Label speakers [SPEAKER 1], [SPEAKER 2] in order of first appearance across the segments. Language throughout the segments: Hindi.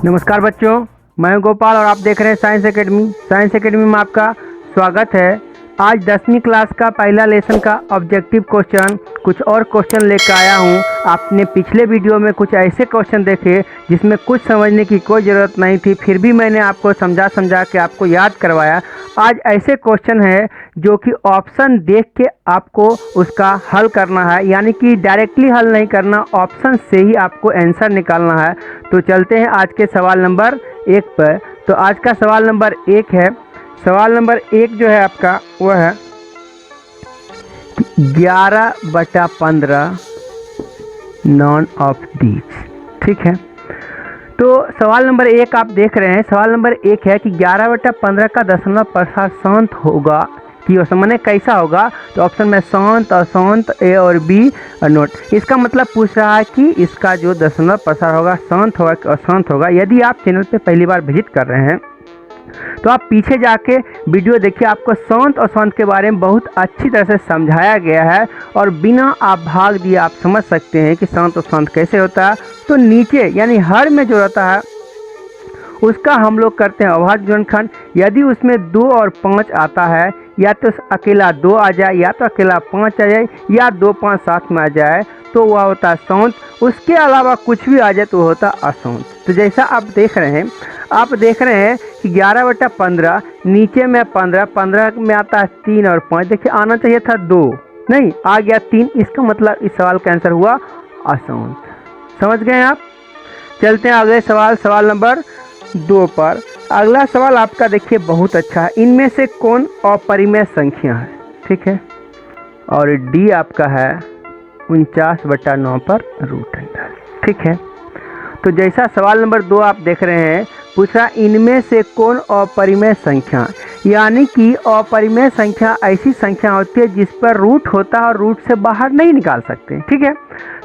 [SPEAKER 1] नमस्कार बच्चों, मैं गोपाल और आप देख रहे हैं साइंस एकेडमी। साइंस एकेडमी में आपका स्वागत है। आज 10वीं क्लास का पहला लेसन का ऑब्जेक्टिव क्वेश्चन कुछ और क्वेश्चन लेकर आया हूँ। आपने पिछले वीडियो में कुछ ऐसे क्वेश्चन देखे जिसमें कुछ समझने की कोई ज़रूरत नहीं थी, फिर भी मैंने आपको समझा के आपको याद करवाया। आज ऐसे क्वेश्चन है जो कि ऑप्शन देख के आपको उसका हल करना है, यानी कि डायरेक्टली हल नहीं करना, ऑप्शन से ही आपको आंसर निकालना है। तो चलते हैं आज के सवाल नंबर 1 पर। तो आज का सवाल नंबर 1 है। सवाल नंबर 1 जो है आपका वह है 11/15 नॉन ऑफ दीज। ठीक है, तो सवाल नंबर 1 आप देख रहे हैं। सवाल नंबर 1 है कि 11/15 का दशमलव प्रसार शांत होगा कि मैंने कैसा होगा। तो ऑप्शन में शांत, अशांत, ए और बी और नोट। इसका मतलब पूछ रहा है कि इसका जो दशमलव प्रसार होगा शांत होगा कि अशांत होगा। यदि आप चैनल पे पहली बार विजिट कर रहे हैं तो आप पीछे जाके वीडियो देखिए, आपको शांत और अशांत के बारे में बहुत अच्छी तरह से समझाया गया है और बिना आप भाग दिए आप समझ सकते हैं कि शांत और अशांत कैसे होता है। तो नीचे यानी हर में जो रहता है उसका हम लोग करते हैं अभाज्य गुणनखंड। यदि उसमें 2 और 5 आता है, या तो अकेला 2 आ जाए, या तो अकेला 5 आ जाए, या 2, 5 साथ में आ जाए तो वह होता है शांत। उसके अलावा कुछ भी आ जाए तो होता है अशांत। तो जैसा आप देख रहे हैं कि 11/15 नीचे में 15 में आता है 3 और 5। देखिए आना चाहिए था 2, नहीं आ गया 3। इसका मतलब इस सवाल का आंसर हुआ अशांत। समझ गए आप। चलते हैं अगले सवाल नंबर 2 पर। अगला सवाल आपका देखिए बहुत अच्छा है। इनमें से कौन अपरिमेय संख्या है? ठीक है, और डी आपका है 49/9 पर √अंडर। ठीक है, तो जैसा सवाल नंबर 2 आप देख रहे हैं, पूछा इनमें से कौन अपरिमेय संख्या, यानी कि अपरिमेय संख्या ऐसी संख्या होती है जिस पर रूट होता है और रूट से बाहर नहीं निकाल सकते। ठीक है,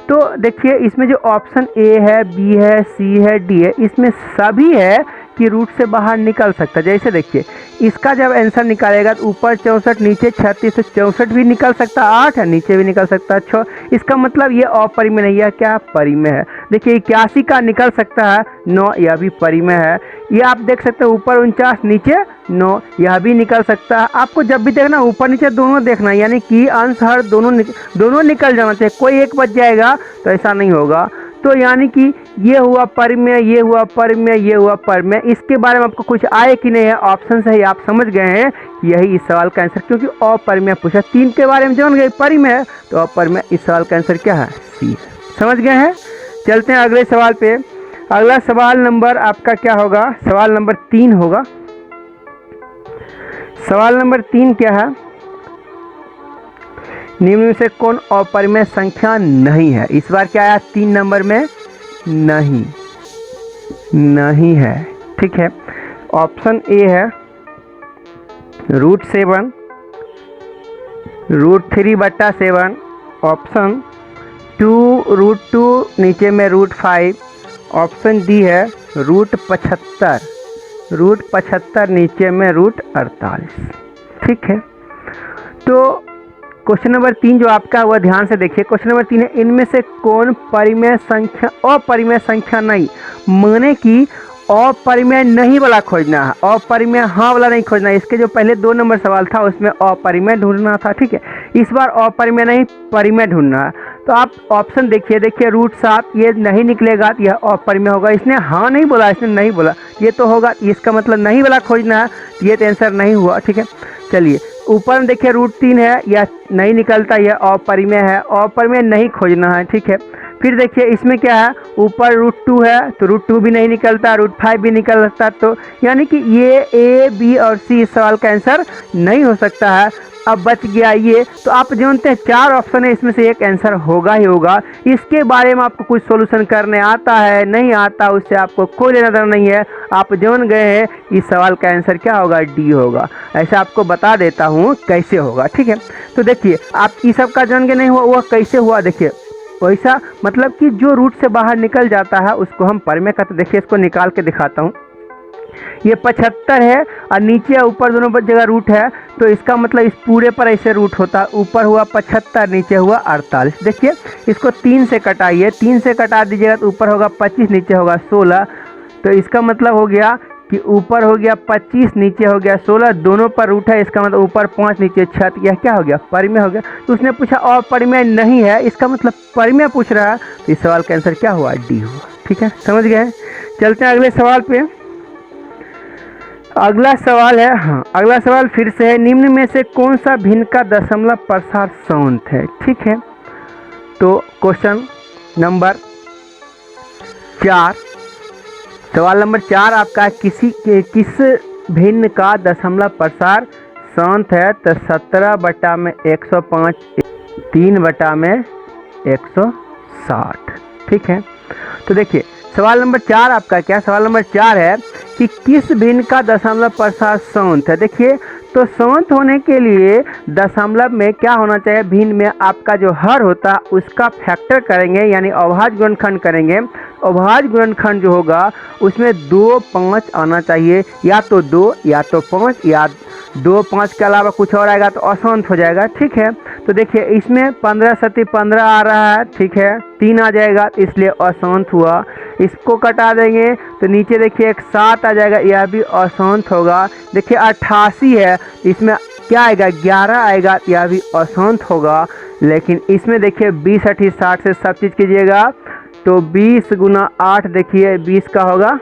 [SPEAKER 1] तो देखिए इसमें जो ऑप्शन ए है, बी है, सी है, डी है, इसमें सभी है कि रूट से बाहर निकल सकता है। जैसे देखिए इसका जब आंसर निकालेगा तो ऊपर 64 नीचे 36, तो 64 भी निकल सकता है, 8 है नीचे भी निकल सकता है 6। इसका मतलब ये अपरिमेय नहीं है, क्या परिमेय है। देखिए 81 का निकल सकता है 9, यह भी परिमेय है। ये आप देख सकते हैं ऊपर 49 नीचे 9, यह भी निकल सकता है। आपको जब भी देखना ऊपर नीचे दोनों देखना, यानी कि अंश हर दोनों निकल जाना चाहिए, कोई एक बच जाएगा तो ऐसा नहीं होगा। तो यानी कि ये हुआ परिमेय, ये हुआ परिमेय, ये हुआ परिमेय। इसके बारे में आपको कुछ आए कि नहीं है, ऑप्शन से ही आप समझ गए हैं यही इस सवाल का आंसर, क्योंकि अपरिमेय पूछा। 3 के बारे में जान गए, परिमेय है तो अपरिमेय। इस सवाल का आंसर क्या है? सी। समझ गए हैं। चलते हैं अगले सवाल पे। अगला सवाल नंबर आपका क्या होगा? सवाल नंबर 3 होगा। सवाल नंबर 3 क्या है? निम्न में से कौन अपरिमेय संख्या नहीं है? इस बार क्या आया 3 नंबर में? नहीं है। ठीक है, ऑप्शन ए है √7, √3/7, ऑप्शन 2 √2 नीचे में √5, ऑप्शन डी है √75 नीचे में √48। ठीक है, तो क्वेश्चन नंबर 3 जो आपका हुआ ध्यान से देखिए। क्वेश्चन नंबर 3 है इनमें से कौन परिमेय संख्या अपरिमेय संख्या नहीं, माने कि अपरिमेय नहीं वाला खोजना है, अपरिमेय हाँ वाला नहीं खोजना है। इसके जो पहले 2 नंबर सवाल था उसमें अपरिमेय ढूंढना था। ठीक है, इस बार अपरिमेय नहीं परिमेय ढूंढना है। तो आप ऑप्शन देखिए √7 ये नहीं निकलेगा तो यह अपरिमेय होगा। इसने हाँ नहीं बोला, इसने नहीं बोला, ये तो होगा। इसका मतलब नहीं वाला खोजना है, ये तो आंसर नहीं हुआ। ठीक है, चलिए ऊपर में देखिए √3 है, यह नहीं निकलता, यह अपरिमेय है, अपरिमेय नहीं खोजना है। ठीक है, फिर देखिए इसमें क्या है, ऊपर √2 है तो √2 भी नहीं निकलता, √5 भी निकल सकता। तो यानी कि ये ए, बी और सी इस सवाल का आंसर नहीं हो सकता है। अब बच गया ये। तो आप जानते हैं 4 ऑप्शन है, इसमें से एक आंसर होगा ही होगा। इसके बारे में आपको कुछ सॉल्यूशन करने आता है नहीं आता, उससे आपको कोई लेना देना नहीं है। आप जान गए हैं इस सवाल का आंसर क्या होगा? डी होगा। ऐसा आपको बता देता हूँ कैसे होगा। ठीक है, तो देखिए आप इस सब का जान के नहीं हुआ, वह कैसे हुआ देखिए। वैसा मतलब कि जो रूट से बाहर निकल जाता है उसको हम परिमेय कहते। देखिए इसको निकाल के दिखाता हूँ। ये 75 है और नीचे ऊपर दोनों जगह रूट है, तो इसका मतलब इस पूरे पर ऐसे रूट होता, ऊपर हुआ 75 नीचे हुआ 48। देखिए इसको 3 से कटाइए, 3 से कटा दीजिएगा तो ऊपर होगा 25 नीचे होगा 16, तो इसका मतलब हो गया कि ऊपर हो गया 25, नीचे हो गया 16, दोनों पर रूट है, इसका मतलब ऊपर 5 नीचे 6, यह क्या हो गया, परिमेय हो गया। तो उसने पूछा अपरिमेय नहीं है, इसका मतलब परिमेय पूछ रहा है, तो इस सवाल का आंसर क्या हुआ, डी हुआ। ठीक है, समझ गए। चलते हैं अगले सवाल पे। अगला सवाल है, हाँ अगला सवाल फिर से है, निम्न में से कौन सा भिन्न का दशमलव प्रसार संत है। ठीक है, तो क्वेश्चन नंबर 4, सवाल नंबर 4 आपका किस भिन्न का दशमलव प्रसार शांत है, तो 17/105 3/160। ठीक है, तो देखिए सवाल नंबर 4 आपका क्या, सवाल नंबर 4 है कि किस भिन्न का दशमलव प्रसार शांत है। देखिए तो शांत होने के लिए दशमलव में क्या होना चाहिए, भिन्न में आपका जो हर होता है उसका फैक्टर करेंगे, यानी अभाज्य गुणनखंड करेंगे। अभाज्य गुणनखंड जो होगा उसमें 2, 5 आना चाहिए, या तो 2 या तो 5, या 2, 5 के अलावा कुछ और आएगा तो अशांत हो जाएगा। ठीक है, तो देखिए इसमें 15 सती 15 आ रहा है, ठीक है 3 आ जाएगा तो इसलिए अशांत हुआ। इसको कटा देंगे तो नीचे देखिए एक 7 आ जाएगा, यह भी अशांत होगा। देखिए 88 है, इसमें क्या आएगा, 11 आएगा, यह भी अशांत होगा। लेकिन इसमें देखिए 20, 80, 60 से सब चीज़ कीजिएगा तो 20 × 8 देखिए 20 का होगा,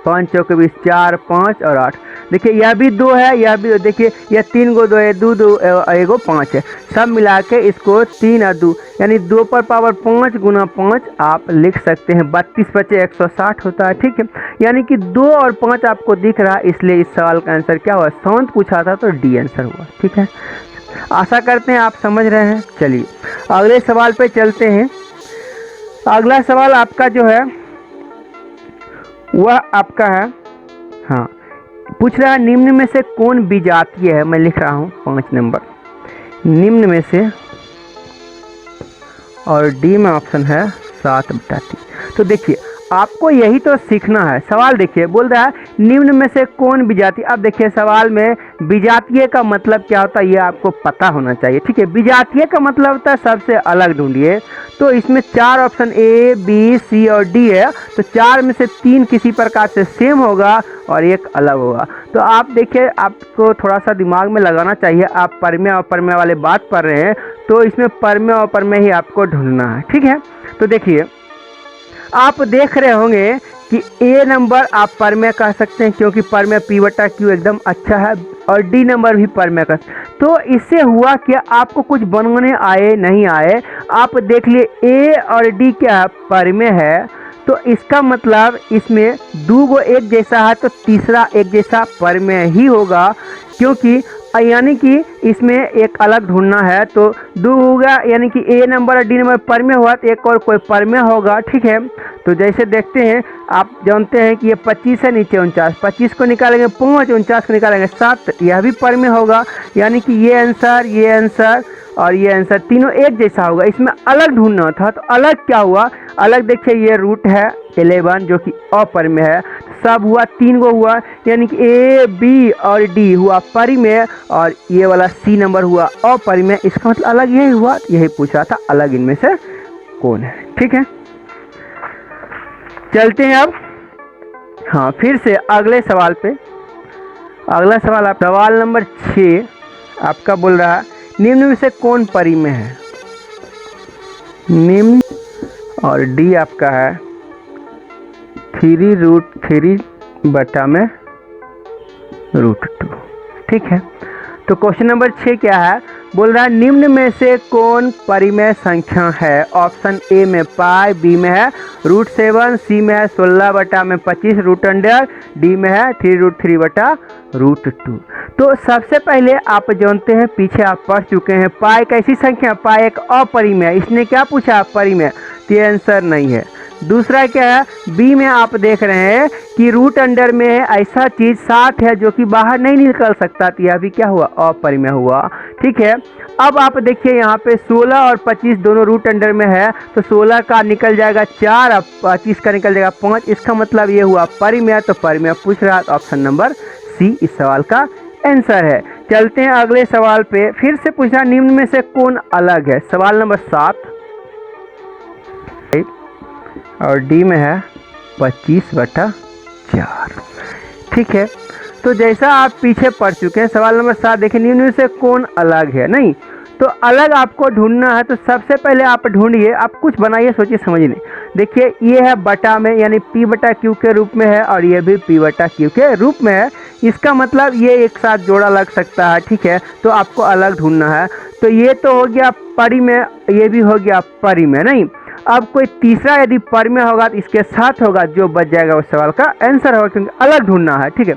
[SPEAKER 1] 5 × 20, 4, 5 और 8। देखिए यह भी 2 है, यह भी देखिए यह 3 को 2 है, 2 2 1 5 है, सब मिला के इसको 3 और 2 यानी 2 पर पावर 5 × 5 आप लिख सकते हैं, 32 बचे 160 होता है। ठीक है, यानी कि 2 और 5 आपको दिख रहा है, इसलिए इस सवाल का आंसर क्या हुआ, शांत पूछा था तो डी आंसर हुआ। ठीक है, आशा करते हैं आप समझ रहे हैं। चलिए अगले सवाल पे चलते हैं। अगला सवाल आपका जो है वह आपका है, हाँ पूछ रहा है निम्न में से कौन विजातीय है। मैं लिख रहा हूँ 5 नंबर, निम्न में से, और डी में ऑप्शन है 7/3। तो देखिए आपको यही तो सीखना है। सवाल देखिए बोल रहा है निम्न में से कौन विजातीय। अब देखिए सवाल में विजातीय का मतलब क्या होता है ये आपको पता होना चाहिए। ठीक है, विजातीय का मतलब होता है सबसे अलग ढूंढिए। तो इसमें 4 ऑप्शन ए, बी, सी और डी है, तो 4 में से 3 किसी प्रकार से सेम होगा और एक अलग होगा। तो आप देखिए आपको थोड़ा सा दिमाग में लगाना चाहिए। आप परमेय और अपरमेय वाले बात पढ़ रहे हैं, तो इसमें परमेय और अपरमेय ही आपको ढूंढना है। ठीक है, तो देखिए आप देख रहे होंगे कि ए नंबर आप परमेय कह सकते हैं, क्योंकि परमेय P/Q एकदम अच्छा है, और डी नंबर भी परमेय का। तो इससे हुआ कि आपको कुछ बनाने आए नहीं आए, आप देख लिए ए और डी क्या परमेय है, तो इसका मतलब इसमें 2 गो एक जैसा है तो तीसरा एक जैसा परमेय ही होगा, क्योंकि यानी कि इसमें एक अलग ढूंढना है। तो 2 होगा, यानी कि ए नंबर और डी नंबर परमेय हुआ, तो एक और कोई परमेय होगा। ठीक है, तो जैसे देखते हैं, आप जानते हैं कि ये 25 है, नीचे 49, 25 को निकालेंगे 5, 49 को निकालेंगे 7, यह भी परमेय होगा। यानी कि ये आंसर और ये आंसर तीनों एक जैसा होगा। इसमें अलग ढूंढना था, तो अलग क्या हुआ, अलग देखिए ये रूट है 11 जो कि अपरमेय है, सब हुआ 3 गो हुआ, यानी कि ए, बी और डी हुआ परिमेय, और ये वाला सी नंबर हुआ अपरिमेय। इसका मतलब अलग यही हुआ, यही पूछ रहा था अलग इनमें से कौन है। ठीक है, चलते हैं अब, हाँ फिर से अगले सवाल पे। अगला सवाल आप सवाल नंबर 6 आपका बोल रहा है निम्न में से कौन परिमेय है। निम्न, और डी आपका है 3√3/√2। ठीक है, तो क्वेश्चन नंबर 6 क्या है, बोल रहा है निम्न में से कौन परिमेय संख्या है। ऑप्शन ए में पाई, बी में है √7, सी में है 16/25 रूट अंडर, डी में है 3√3/√2। तो सबसे पहले आप जानते हैं, पीछे आप पढ़ चुके हैं, पाई कैसी संख्या, पाई एक अपरिमेय। इसने क्या पूछा, परिमेय, तो ये आंसर नहीं है। दूसरा क्या है, बी में आप देख रहे हैं कि रूट अंडर में ऐसा चीज 60 है जो कि बाहर नहीं निकल सकता, तो यह भी क्या हुआ, अपरिमेय हुआ। ठीक है, अब आप देखिए यहाँ पे 16 और 25 दोनों रूट अंडर में है, तो 16 का निकल जाएगा 4 और 25 का निकल जाएगा 5। इसका मतलब ये हुआ परिमेय, तो परिमेय पूछ रहा है, तो ऑप्शन नंबर सी इस सवाल का आंसर है। चलते हैं अगले सवाल पे। फिर से पूछा निम्न में से कौन अलग है। सवाल नंबर 7 और डी में है 25/4। ठीक है, तो जैसा आप पीछे पढ़ चुके हैं, सवाल नंबर 7 देखिए, निम्न से कौन अलग है। नहीं तो अलग आपको ढूंढना है, तो सबसे पहले आप ढूंढिए, आप कुछ बनाइए, सोचिए समझिए। देखिए ये है बटा में, यानी P/Q के रूप में है, और ये भी P/Q के रूप में है। इसका मतलब ये एक साथ जोड़ा लग सकता है। ठीक है, तो आपको अलग ढूंढना है। तो ये तो हो गया परी में, ये भी हो गया परी में। नहीं, अब कोई तीसरा यदि पर में होगा तो इसके साथ होगा, जो बच जाएगा उस सवाल का आंसर होगा, क्योंकि अलग ढूंढना है। ठीक है,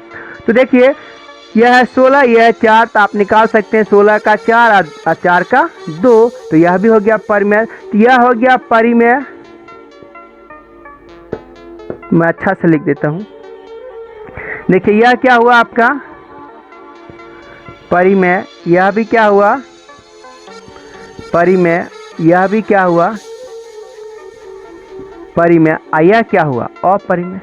[SPEAKER 1] तो देखिए यह है 16, यह है 4, तो आप निकाल सकते हैं 16 का 4 और 4 का 2, तो यह भी हो गया परिमेय। तो यह हो गया परिमेय। मैं अच्छा से लिख देता हूं। देखिए यह क्या हुआ आपका परिमेय, यह भी क्या हुआ परिमेय, यह भी क्या हुआ परिमेय, यह क्या हुआ अपरिमेय।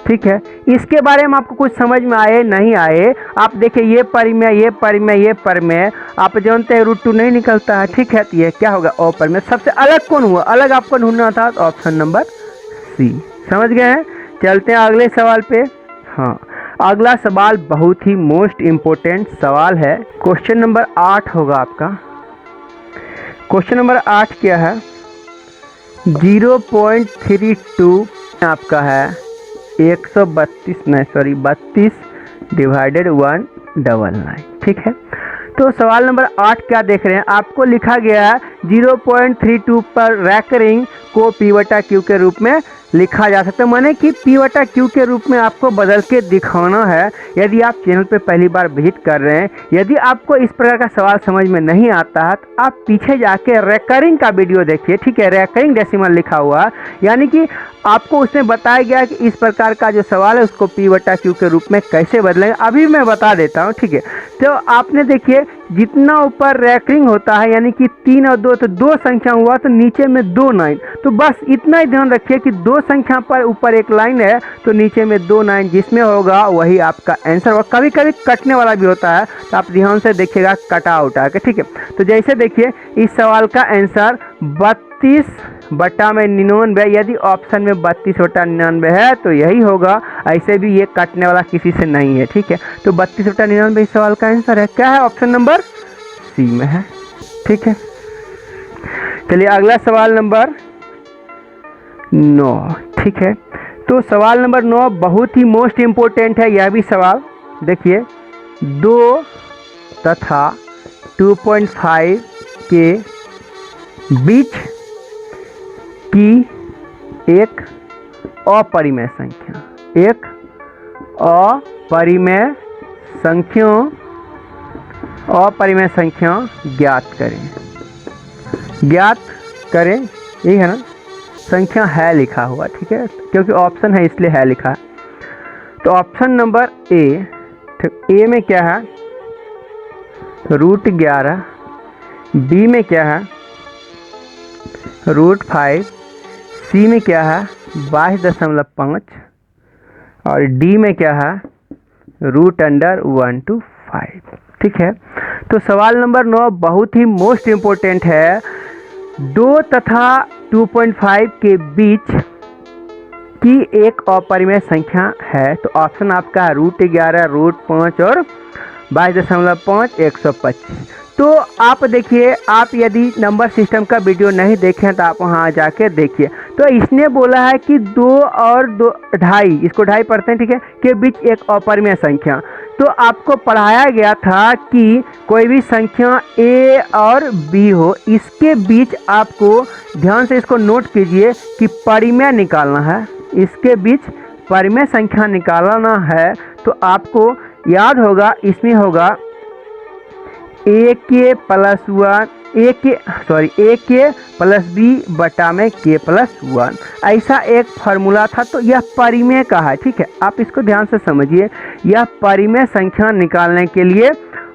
[SPEAKER 1] ठीक है, इसके बारे में आपको कुछ समझ में आए नहीं आए, आप देखिए ये परिमेय, ये परिमेय, ये परिमेय, आप जानते हैं √2 नहीं निकलता है। ठीक है, तो ये क्या होगा अपरिमेय। सबसे अलग कौन हुआ, अलग आपको ढूंढना था, तो ऑप्शन नंबर सी। समझ गए हैं। चलते हैं अगले सवाल पे। हाँ, अगला सवाल बहुत ही मोस्ट इम्पोर्टेंट सवाल है। क्वेश्चन नंबर 8 होगा आपका। क्वेश्चन नंबर 8 क्या है, 0.32 आपका है 32 डिवाइडेड 199। ठीक है, तो सवाल नंबर 8 क्या देख रहे हैं, आपको लिखा गया है 0.32 पर रैकरिंग को P/Q के रूप में लिखा जा सकता है, माने कि P/Q के रूप में आपको बदल के दिखाना है। यदि आप चैनल पे पहली बार विजिट कर रहे हैं, यदि आपको इस प्रकार का सवाल समझ में नहीं आता है, तो आप पीछे जाके रेकरिंग का वीडियो देखिए। ठीक है, रेकरिंग डेसिमल लिखा हुआ है, यानी कि आपको उसमें बताया गया कि इस प्रकार का जो सवाल है उसको P/Q के रूप में कैसे बदलेंगे, अभी मैं बता देता हूँ। ठीक है, तो आपने देखिए जितना ऊपर रैकरिंग होता है, यानी कि 3 और 2, तो 2 संख्या हुआ तो नीचे में 2 9, तो बस इतना ही ध्यान रखिए कि 2 संख्या पर ऊपर एक लाइन है तो नीचे में 2 9 जिसमें होगा वही आपका आंसर होगा। कभी कभी कटने वाला भी होता है, तो आप ध्यान से देखिएगा कटा उठा के। ठीक है, तो जैसे देखिए इस सवाल का आंसर 32/99, यदि ऑप्शन में 32/99 है तो यही होगा, ऐसे भी ये कटने वाला किसी से नहीं है। ठीक है, तो 32/99 इस सवाल का आंसर है। क्या है, ऑप्शन नंबर सी में है। ठीक है, चलिए अगला सवाल नंबर 9। ठीक है, तो सवाल नंबर 9 बहुत ही मोस्ट इम्पोर्टेंट है। यह भी सवाल देखिए, 2 तथा 2.5 के बीच की एक अपरिमेय संख्या, एक अपरिमेय संख्या ज्ञात करें। यही है ना, संख्या है लिखा हुआ। ठीक है, क्योंकि ऑप्शन है इसलिए है लिखा है। तो ऑप्शन नंबर ए, ए में क्या है √11, बी में क्या है √5, सी में क्या है 22.5, और डी में क्या है √1 to 5। ठीक है, तो सवाल नंबर 9 बहुत ही मोस्ट इम्पोर्टेंट है। 2 तथा 2.5 के बीच की एक अपरिमेय संख्या है, तो ऑप्शन आपका है √11, √5 और 22.5 125। तो आप देखिए, आप यदि नंबर सिस्टम का वीडियो नहीं देखें तो आप वहाँ जाके देखिए। तो इसने बोला है कि 2 और 2.5, इसको 2.5 पढ़ते हैं। ठीक है, के बीच एक अपरिमेय संख्या। तो आपको पढ़ाया गया था कि कोई भी संख्या ए और बी हो, इसके बीच आपको ध्यान से इसको नोट कीजिए कि परिमेय निकालना है, इसके बीच परिमेय संख्या निकालना है। तो आपको याद होगा, इसमें होगा ए के प्लस बी बटा में k+1, ऐसा एक फार्मूला था। तो यह परिमेय का है। ठीक है, आप इसको ध्यान से समझिए, यह परिमेय संख्या निकालने के लिए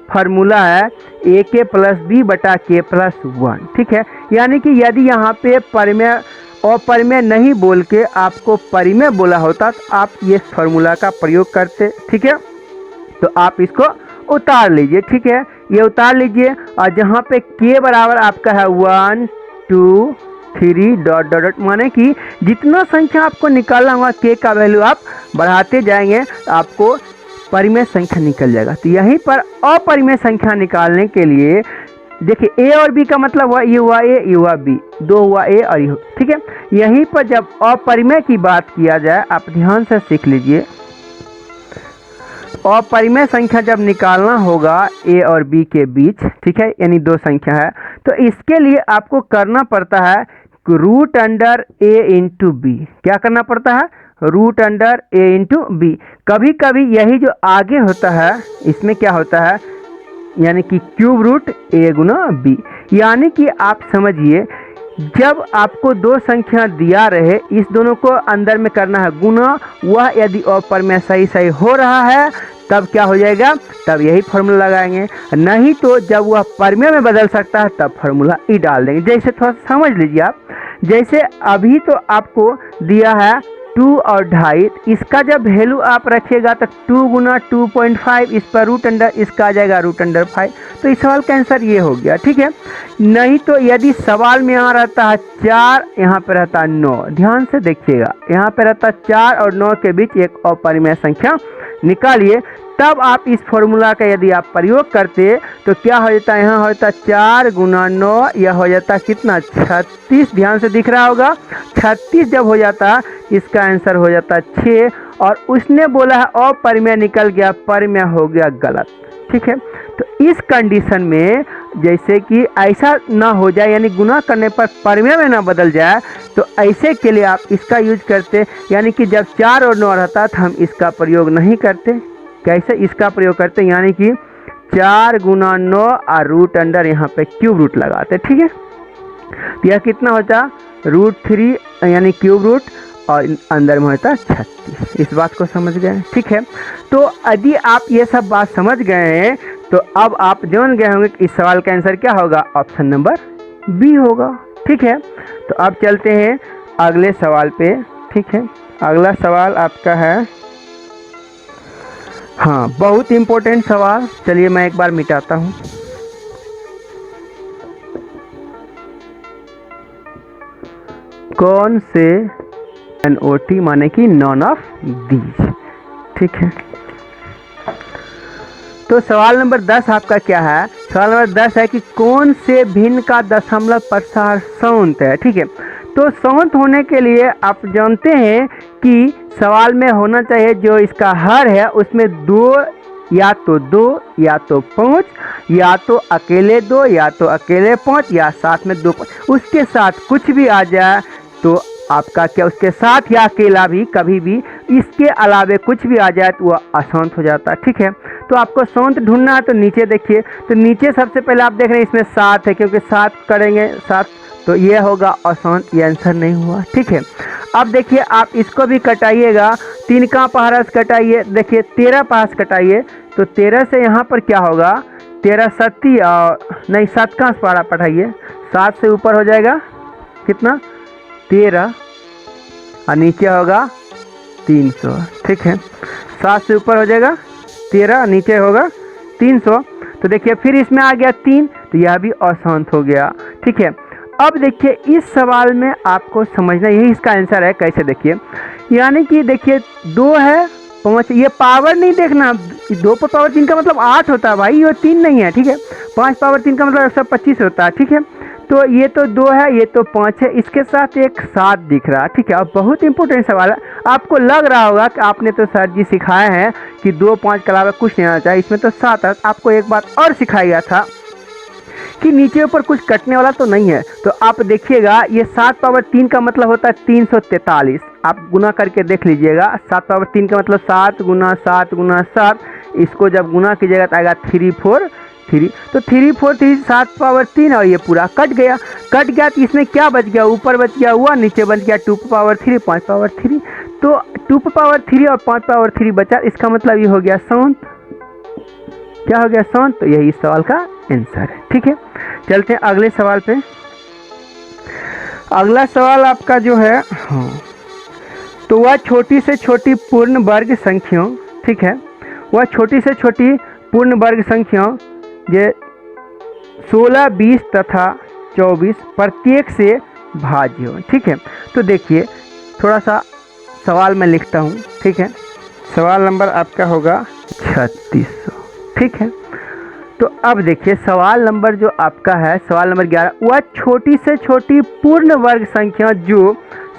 [SPEAKER 1] फार्मूला है ए के प्लस बी बटा k+1। ठीक है, यानी कि यदि यहाँ पे परिमेय और परिमेय नहीं बोल के आपको परिमेय बोला होता तो आप ये फार्मूला का प्रयोग करते। ठीक है, तो आप इसको उतार लीजिए। ठीक है, ये उतार लीजिए, और जहाँ पे k बराबर आपका है 1 2 3 डॉट डॉट डॉट, माने कि जितना संख्या आपको निकालना होगा k का वैल्यू आप बढ़ाते जाएंगे तो आपको परिमेय संख्या निकल जाएगा। तो यहीं पर अपरिमेय संख्या निकालने के लिए देखिए a और b का मतलब हुआ ये हुआ a, ये हुआ b, दो हुआ a और ये, ठीक है। यहीं पर जब अपरिमेय की बात किया जाए, आप ध्यान से सीख लीजिए, अपरिमेय संख्या जब निकालना होगा a और b के बीच, ठीक है, यानी दो संख्या है, तो इसके लिए आपको करना पड़ता है root under a into b. क्या करना पड़ता है? Root under a into b. कभी कभी यही जो आगे होता है इसमें क्या होता है, यानी कि क्यूब रूट a गुना b। यानी कि आप समझिए, जब आपको दो संख्या दिया रहे, इस दोनों को अंदर में करना है गुना, वह यदि अपरिमेय सही सही हो रहा है तब क्या हो जाएगा, तब यही फार्मूला लगाएंगे, नहीं तो जब वह परिमेय में बदल सकता है तब फार्मूला ई डाल देंगे। जैसे थोड़ा समझ लीजिए आप, जैसे अभी तो आपको दिया है 2 और 2.5, इसका जब वैल्यू आप रखिएगा तो 2 गुना 2.5, इस पर रूट अंडर, इसका आ जाएगा रूट अंडर 5। तो इस सवाल का आंसर ये हो गया, ठीक है। नहीं तो यदि सवाल में यहाँ रहता है 4, यहाँ पे रहता है 9, ध्यान से देखिएगा, यहाँ पे रहता है 4 और 9 के बीच एक अपरिमेय संख्या निकालिए, तब आप इस फॉर्मूला का यदि आप प्रयोग करते तो क्या हो जाता है, यहाँ हो जाता 4 गुना 9, यह हो जाता कितना, 36। ध्यान से दिख रहा होगा, 36 जब हो जाता इसका आंसर हो जाता 6, और उसने बोला है अपरिमेय निकल गया, परिमेय हो गया गलत, ठीक है। तो इस कंडीशन में जैसे कि ऐसा ना हो जाए, यानी गुना करने पर परिमेय में ना बदल जाए, तो ऐसे के लिए आप इसका यूज करते, यानी कि जब 4 और 9 रहता तो हम इसका प्रयोग नहीं करते। कैसे इसका प्रयोग करते, यानी कि 4 गुना 9 और रूट अंडर यहाँ पे क्यूब रूट लगाते, ठीक है। तो यह कितना होता, √3 यानी क्यूब रूट, और अंदर में होता 36। इस बात को समझ गए, ठीक है। तो यदि आप ये सब बात समझ गए हैं तो अब आप जान गए होंगे कि इस सवाल का आंसर क्या होगा, ऑप्शन नंबर बी होगा, ठीक है। तो अब चलते हैं अगले सवाल पे, ठीक है। अगला सवाल आपका है, हाँ, बहुत इम्पोर्टेंट सवाल, चलिए मैं एक बार मिटाता हूँ। कौन से NOT माने कि नॉन ऑफ दीज, ठीक है। तो सवाल नंबर 10 आपका क्या है, सवाल नंबर 10 है कि कौन से भिन्न का दशमलव प्रसार सौंत है, ठीक है। तो सौंत होने के लिए आप जानते हैं कि सवाल में होना चाहिए जो इसका हर है उसमें 2 या तो 2 या तो 5, या तो अकेले 2 या तो अकेले 5, या साथ में 2, उसके साथ कुछ भी आ जाए तो आपका क्या, उसके साथ या अकेला भी, कभी भी इसके अलावे कुछ भी आ जाए तो वह असंत हो जाता है, ठीक है। तो आपको सौंत ढूंढना है, तो नीचे देखिए, तो नीचे सबसे पहले आप देख रहे हैं इसमें 7 है, क्योंकि 7 करेंगे 7, तो ये होगा असंत, ये आंसर नहीं हुआ, ठीक है। अब देखिए आप इसको भी कटाइएगा, 3 का पहाड़ा से कटाइए, देखिए 13 पहाड़ से कटाइए, तो 13 से यहाँ पर क्या होगा, 13 सत्ती, और नहीं 7 का पहाड़ा पढ़ाइए, 7 से ऊपर हो जाएगा कितना, 13, और नीचे होगा 300, ठीक है। 7 से ऊपर हो जाएगा 13, नीचे होगा 300, तो देखिए फिर इसमें आ गया 3, तो यह भी अशांत हो गया, ठीक है। अब देखिए इस सवाल में आपको समझना, यही इसका आंसर है, कैसे देखिए, यानी कि देखिए 2 है 5, ये पावर नहीं देखना, 2 पर पावर 3 का मतलब 8 होता है भाई, ये 3 नहीं है, ठीक है। 5 पावर 3 का मतलब 125 होता है, ठीक है। तो ये तो 2 है, ये तो 5 है, इसके साथ एक 7 दिख रहा है, ठीक है। अब बहुत इंपॉर्टेंट सवाल है, आपको लग रहा होगा कि आपने तो सर जी सिखाए हैं कि 2 5 के अलावा कुछ नहीं आना चाहिए, इसमें तो 7 है। आपको एक बात और सिखाया गया था कि नीचे ऊपर कुछ कटने वाला तो नहीं है, तो आप देखिएगा ये 7 पावर 3 का मतलब होता है 343, आप गुना करके देख लीजिएगा। 7 पावर 3 का मतलब 7 गुना 7 गुना 7, इसको जब गुना कीजिएगा तो आएगा 3 4 3, तो 3 4 3, 7 पावर 3, और ये पूरा कट गया, तो इसमें क्या बच गया, ऊपर बच गया हुआ, नीचे बच गया 2 पावर 3 5 पावर 3, तो 2 पावर 3 और 5 पावर 3 बचा, इसका मतलब ये हो गया सौंत। क्या हो गया, सौंत। तो यही इस सवाल का आंसर है, ठीक है। चलते हैं अगले सवाल पे। अगला सवाल आपका जो है, हाँ, तो वह छोटी से छोटी पूर्ण वर्ग संख्याओं, ठीक है, वह छोटी से छोटी पूर्ण वर्ग संख्याओं जे 16 20 तथा 24 प्रत्येक से भाज्य हो। ठीक है, तो देखिए थोड़ा सा सवाल मैं लिखता हूँ। ठीक है, सवाल नंबर आपका होगा 3600। ठीक है, तो अब देखिए सवाल नंबर जो आपका है, सवाल नंबर 11, वह छोटी से छोटी पूर्ण वर्ग संख्या जो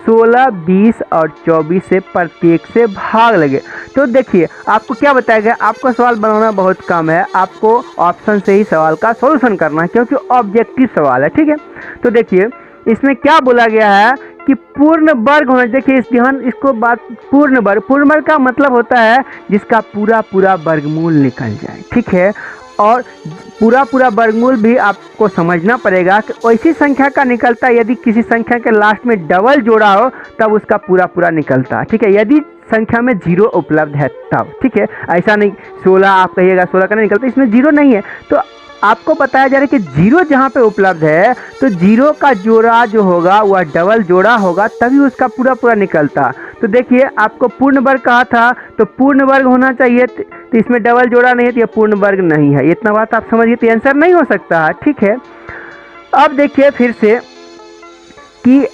[SPEAKER 1] 16, 20 और 24 से प्रत्येक से भाग लगे। तो देखिए आपको क्या बताया गया, आपको सवाल बनाना बहुत कम है, आपको ऑप्शन से ही सवाल का सॉल्यूशन करना है क्योंकि ऑब्जेक्टिव सवाल है। ठीक है, तो देखिए इसमें क्या बोला गया है कि पूर्ण वर्ग होना। देखिए इस ध्यान इसको बात, पूर्ण वर्ग का मतलब होता है जिसका पूरा पूरा वर्गमूल निकल जाए। ठीक है, और पूरा पूरा वर्गमूल भी आपको समझना पड़ेगा कि ऐसी संख्या का निकलता है यदि किसी संख्या के लास्ट में डबल जोड़ा हो तब उसका पूरा पूरा निकलता है। ठीक है, यदि संख्या में जीरो उपलब्ध है तब। ठीक है, ऐसा नहीं 16 आप कहिएगा 16 का नहीं निकलता, इसमें जीरो नहीं है। तो आपको बताया जा रहा है कि जीरो जहाँ पे उपलब्ध है तो जीरो का जोड़ा जो होगा वह डबल जोड़ा होगा तभी उसका पूरा पूरा निकलता। तो देखिए आपको पूर्ण वर्ग कहा था तो पूर्ण वर्ग होना चाहिए, तो इसमें डबल जोड़ा नहीं है तो यह पूर्ण वर्ग नहीं है। इतना बात आप समझिए तो आंसर नहीं हो सकता है। ठीक है, अब देखिए फिर से कि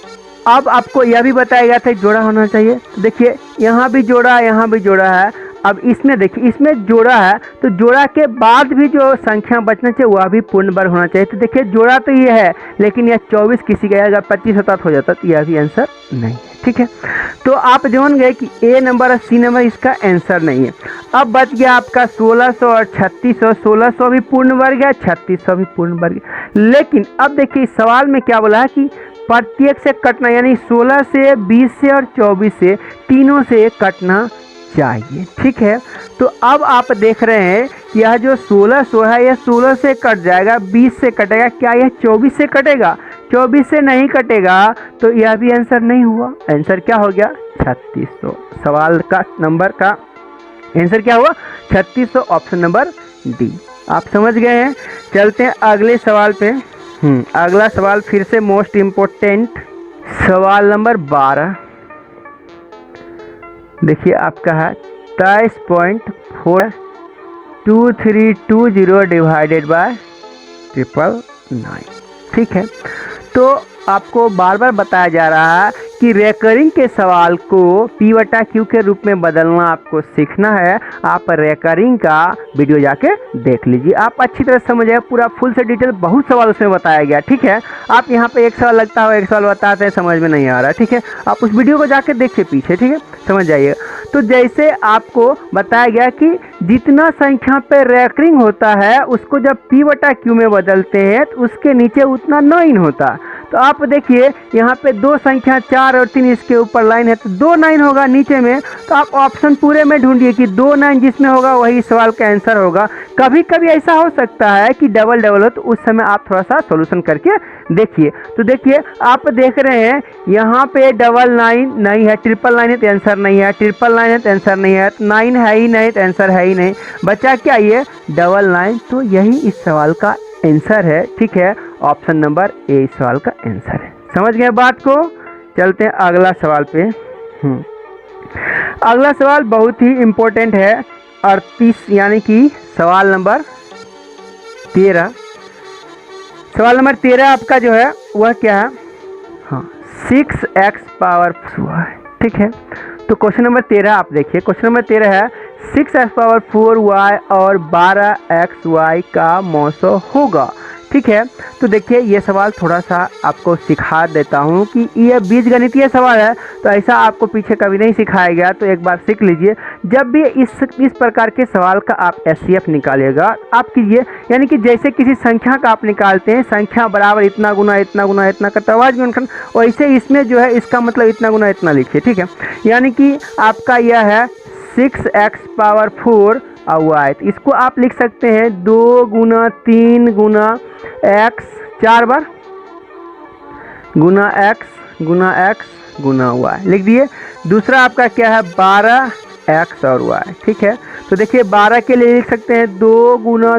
[SPEAKER 1] अब आपको यह भी बताया गया था जोड़ा होना चाहिए। तो देखिए यहाँ भी जोड़ा है, यहाँ भी जोड़ा है। अब इसमें देखिए इसमें जोड़ा है तो जोड़ा के बाद भी जो संख्या बचना चाहिए वह भी पूर्ण वर्ग होना चाहिए। तो देखिए जोड़ा तो ये है लेकिन यह 24 किसी का अगर 25 होता हो जाता तो यह भी आंसर नहीं है। ठीक है, तो आप जान गए कि ए नंबर और सी नंबर इसका आंसर नहीं है। अब बच गया आपका 1600 और 3600। 1600 भी पूर्ण वर्ग है, 3600 भी पूर्ण वर्ग है। लेकिन अब देखिए इस सवाल में क्या बोला है कि प्रत्येक से कटना, यानी 16 से, 20 से और 24 से, तीनों से कटना चाहिए। ठीक है, तो अब आप देख रहे हैं कि यह जो 1600 है यह 16 से कट जाएगा, 20 से कटेगा, क्या यह 24 से कटेगा? 24 से नहीं कटेगा तो यह भी आंसर नहीं हुआ। आंसर क्या हो गया? 3600। सवाल का नंबर का आंसर क्या हुआ? 3600, ऑप्शन नंबर डी। आप समझ गए हैं। चलते हैं अगले सवाल पे। अगला सवाल फिर से मोस्ट इम्पोर्टेंट, सवाल नंबर 12। देखिए आपका है 23.42320 डिवाइडेड बाय 999। ठीक है, तो आपको बार बार बताया जा रहा है कि रेकरिंग के सवाल को P/Q के रूप में बदलना आपको सीखना है। आप रेकरिंग का वीडियो जाके देख लीजिए, आप अच्छी तरह समझ जाए, पूरा फुल से डिटेल बहुत सवाल उसमें बताया गया। ठीक है, आप यहाँ पे एक सवाल लगता है, एक सवाल बताते हैं, समझ में नहीं आ रहा। ठीक है, आप उस वीडियो को जाके देखिए पीछे। ठीक है, समझ जाइए। तो जैसे आपको बताया गया कि जितना संख्या पे रेकरिंग होता है उसको जब P/Q में बदलते हैं तो उसके नीचे उतना 9 होता। तो आप देखिए यहाँ पे दो संख्या 4 और 3 इसके ऊपर लाइन है तो 2 9 होगा नीचे में। तो आप ऑप्शन पूरे में ढूंढिए कि 2 9 जिसमें होगा वही सवाल का आंसर होगा। कभी कभी ऐसा हो सकता है कि डबल डबल हो तो उस समय आप थोड़ा सा सॉल्यूशन करके देखिए। तो देखिए आप देख रहे हैं यहाँ पे 999 नहीं है, 999 है तो आंसर नहीं है, 999 है तो आंसर नहीं है, 9 है ही नहीं तो आंसर है ही नहीं, बचा क्या ये 99। तो यही इस सवाल का आंसर है। ठीक है, ऑप्शन नंबर ए इस सवाल का आंसर है। समझ गए बात को। चलते हैं अगला सवाल पे। अगला सवाल बहुत ही इम्पोर्टेंट है, 38 यानी कि सवाल नंबर 13। सवाल नंबर 13 आपका जो है वह क्या है? 6x power 4। ठीक है, तो क्वेश्चन नंबर 13 आप देखिए। क्वेश्चन नंबर 13 है 6x पावर 4y और 12xy का मौसो होगा। ठीक है, तो देखिए ये सवाल थोड़ा सा आपको सिखा देता हूँ कि ये बीजगणितीय सवाल है तो ऐसा आपको पीछे कभी नहीं सिखाया गया, तो एक बार सीख लीजिए। जब भी इस प्रकार के सवाल का आप SCF निकालिएगा आप कीजिए, यानी कि जैसे किसी संख्या का आप निकालते हैं, संख्या बराबर इतना गुना इतना गुना इतना करता आवाज गुणनखंड, वैसे इसमें जो है इसका मतलब इतना गुना इतना लिखिए। ठीक है, यानी कि आपका यह है 6x पावर 4 y। तो इसको आप लिख सकते हैं 2 गुना 3 गुना x 4 बार गुना x गुना x गुना y लिख दिए। दूसरा आपका क्या है 12x और y। ठीक है, तो देखिए 12 के लिए लिख सकते हैं 2 गुना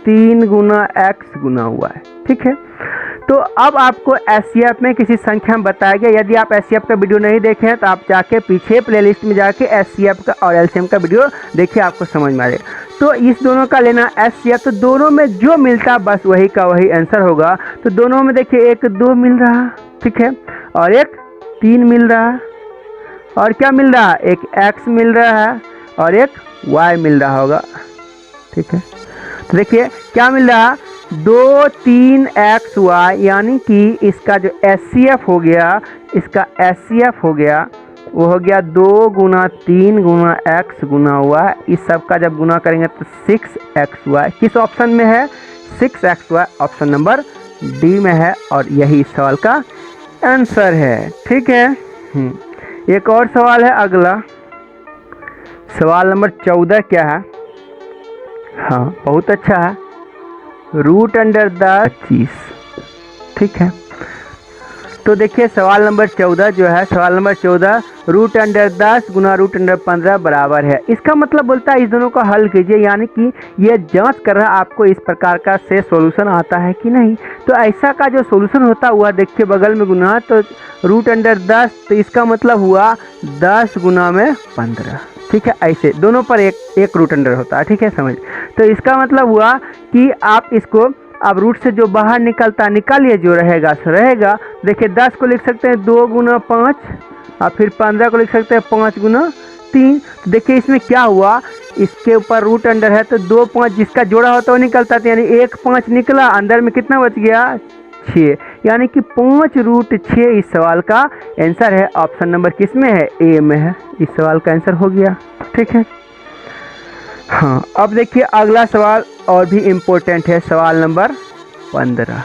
[SPEAKER 1] 3 गुना x गुना y। ठीक है, तो अब आपको SCF में किसी संख्या में बताया गया। यदि आप SCF का वीडियो नहीं देखे हैं तो आप जाके पीछे प्लेलिस्ट में जाके SCF का और LCM का वीडियो देखिए, आपको समझ में आ जाएगा। तो इस दोनों का लेना SCF, तो दोनों में जो मिलता बस वही का वही आंसर होगा। तो दोनों में देखिए 1 2 मिल रहा, ठीक है, और एक 3 मिल रहा है, और क्या मिल रहा है, एक x मिल रहा है और एक y मिल रहा होगा, ठीक है। तो देखिए क्या मिल रहा है, 2 3 XY, यानी कि इसका जो HCF हो गया, इसका HCF हो गया, वो हो गया 2 गुना 3 गुना x गुना y, इस सब का जब गुना करेंगे तो 6XY। किस ऑप्शन में है, 6XY, ऑप्शन नंबर डी में है, और यही इस सवाल का आंसर है, ठीक है। एक और सवाल है अगला, सवाल नंबर 14 क्या है, हाँ बहुत अच्छा है, रूट अंडर 25, ठीक है। तो देखिए सवाल नंबर 14 जो है, सवाल नंबर 14 रूट अंडर 10 गुना रूट अंडर 15 बराबर है। इसका मतलब बोलता है इस दोनों को हल कीजिए, यानी कि ये जांच कर रहा है आपको इस प्रकार का से सॉल्यूशन आता है कि नहीं। तो ऐसा का जो सॉल्यूशन होता हुआ देखिए बगल में गुना, तो रूट अंडर 10, तो इसका मतलब हुआ 10 गुना में 15, ठीक है। ऐसे दोनों पर एक रूट अंडर होता है, ठीक है, समझ। तो इसका मतलब हुआ कि आप इसको अब रूट से जो बाहर निकलता है निकालिए, जो रहेगा सो रहेगा। देखिए 10 को लिख सकते हैं 2 गुना 5, और फिर 15 को लिख सकते हैं 5 गुना 3। तो देखिए इसमें क्या हुआ, इसके ऊपर रूट अंडर है तो 2 5 जिसका जोड़ा होता है वो निकलता है, यानी 1 5 निकला, अंदर में कितना बच गया, 6, यानी कि 5 रूट 6 इस सवाल का आंसर है। ऑप्शन नंबर किस में है, ए में है, इस सवाल का आंसर हो गया, ठीक है। हाँ अब देखिए अगला सवाल और भी इम्पोर्टेंट है, सवाल नंबर 15।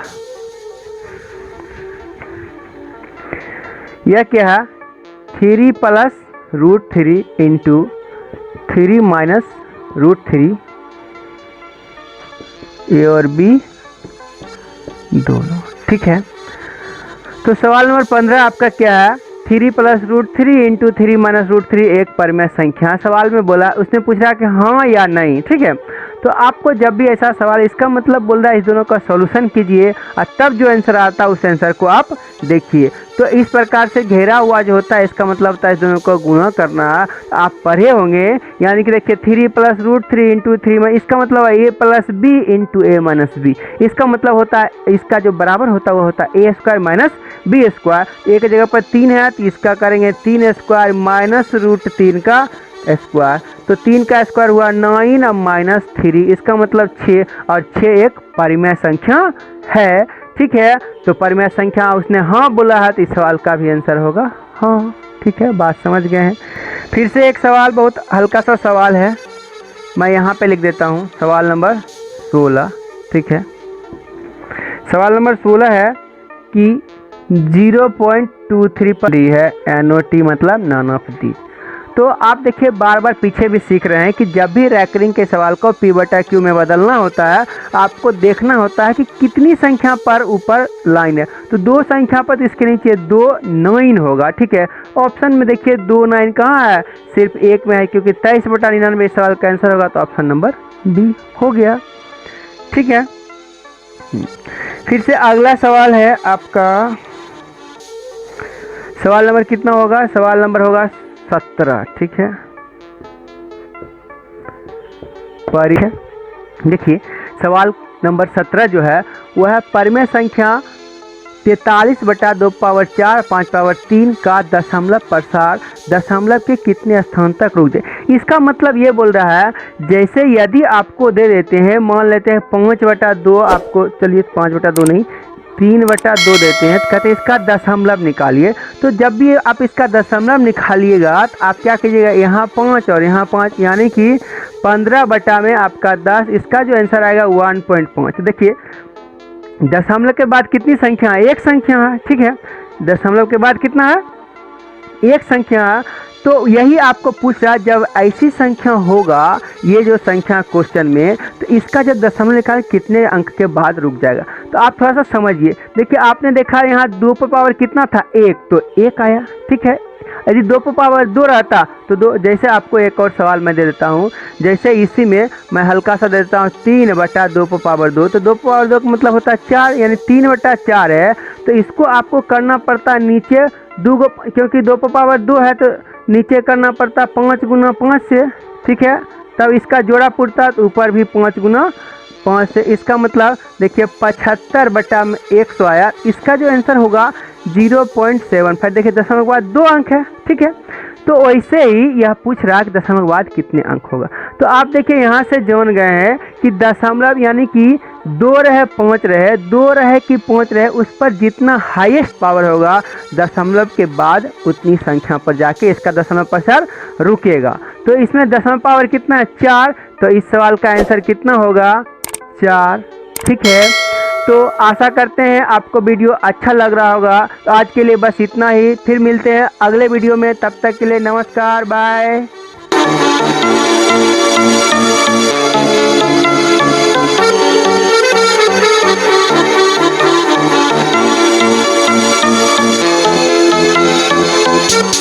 [SPEAKER 1] यह क्या है, 3 plus root 3 into 3 minus root 3, a और बी दोनों, ठीक है। तो सवाल नंबर 15 आपका क्या है, 3 plus root 3 into 3 minus root 3 एक परिमेय संख्या। सवाल में बोला, उसने पूछा कि हाँ या नहीं, ठीक है। तो आपको जब भी ऐसा सवाल, इसका मतलब बोल रहा है इस दोनों का सॉल्यूशन कीजिए और तब जो आंसर आता है उस आंसर को आप देखिए। तो इस प्रकार से घेरा हुआ जो होता है इसका मतलब होता है इस दोनों को गुणा करना, आप पढ़े होंगे। यानी कि देखिए 3 प्लस रूट 3 इंटू 3, इसका मतलब है ए प्लस बी इंटू ए माइनस बी। इसका मतलब होता है इसका जो बराबर होता है वो होता है ए स्क्वायर माइनस बी स्क्वायर। एक जगह पर 3 है तो इसका करेंगे 3 स्क्वायर माइनस रूट 3 का स्क्वायर, तो 3 का स्क्वायर हुआ 9 और माइनस 3, इसका मतलब 6, और 6 एक परिमेय संख्या है, ठीक है। तो परिमेय संख्या उसने हाँ बोला है, तो इस सवाल का भी आंसर होगा हाँ, ठीक है, बात समझ गए हैं। फिर से एक सवाल, बहुत हल्का सा सवाल है, मैं यहाँ पे लिख देता हूँ, सवाल नंबर 16, ठीक है। सवाल नंबर 16 है कि 0.23 पर डी है, NOT मतलब नॉन ऑफ दी। तो आप देखिए बार बार पीछे भी सीख रहे हैं कि जब भी रैकरिंग के सवाल को P/Q में बदलना होता है, आपको देखना होता है कि कितनी संख्या पर ऊपर लाइन है। तो 2 संख्या पर तो इसके नीचे 2 9 होगा, ठीक है। ऑप्शन में देखिए 2 9 कहाँ है, सिर्फ एक में है, क्योंकि 23/99 सवाल का आंसर होगा, तो ऑप्शन नंबर बी हो गया, ठीक है। फिर से अगला सवाल है आपका, सवाल नंबर कितना होगा, सवाल नंबर होगा 17, ठीक है। देखिए सवाल नंबर 17 जो है वह है परिमेय संख्या 43/2 पावर 4 5 पावर 3 का दशमलव प्रसार दशमलव के कितने स्थान तक रुक जाए। इसका मतलब ये बोल रहा है, जैसे यदि आपको दे देते हैं, मान लेते हैं 5/2 आपको, चलिए 5/2 नहीं 3/2 देते हैं, तो कहते हैं इसका दशमलव निकालिए। तो जब भी आप इसका दशमलव निकालिएगा तो आप क्या कीजिएगा, यहाँ 5 और यहाँ 5, यानी कि 15 में आपका 10, इसका जो आंसर आएगा 1.5। देखिए दशमलव के बाद कितनी संख्या है, एक संख्या है, ठीक है। दशमलव के बाद कितना है, एक संख्या है। तो यही आपको पूछ रहा है, जब ऐसी संख्या होगा, ये जो संख्या क्वेश्चन में, तो इसका जब दशमलव निकाल कितने अंक के बाद रुक जाएगा। तो आप थोड़ा सा समझिए। देखिए आपने देखा यहाँ 2 पर पावर कितना था, 1, तो 1 आया, ठीक है। यदि 2 पर पावर 2 रहता तो 2, जैसे आपको एक और सवाल मैं दे देता हूँ, जैसे इसी में मैं हल्का सा दे देता हूँ 3/2 पर पावर 2, तो 2 पर पावर 2 का मतलब होता है 4, यानी 3/4 है। तो इसको आपको करना पड़ता है नीचे 2, क्योंकि 2 पर पावर 2 है तो नीचे करना पड़ता 5 गुना 5 से, ठीक है। तब इसका जोड़ा पुरता तो ऊपर भी 5 गुना 5 से। इसका मतलब देखिए 75/100 आया। इसका जो आंसर होगा 0.7, फिर देखिए दशमलव के बाद 2 अंक है, ठीक है। तो वैसे ही यह पूछ रहा है कि दशमलव के बाद कितने अंक होगा। तो आप देखिए यहाँ से जान गए हैं कि दशमलव यानी कि 2 रहे 5 रहे, 2 रहे कि 5 रहे, उस पर जितना हाईएस्ट पावर होगा दशमलव के बाद उतनी संख्या पर जाके इसका दशमलव प्रसार रुकेगा। तो इसमें दशमलव पावर कितना है, 4। तो इस सवाल का आंसर कितना होगा, 4, ठीक है। तो आशा करते हैं आपको वीडियो अच्छा लग रहा होगा। तो आज के लिए बस इतना ही, फिर मिलते हैं अगले वीडियो में, तब तक के लिए नमस्कार, बाय।